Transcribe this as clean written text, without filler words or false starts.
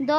2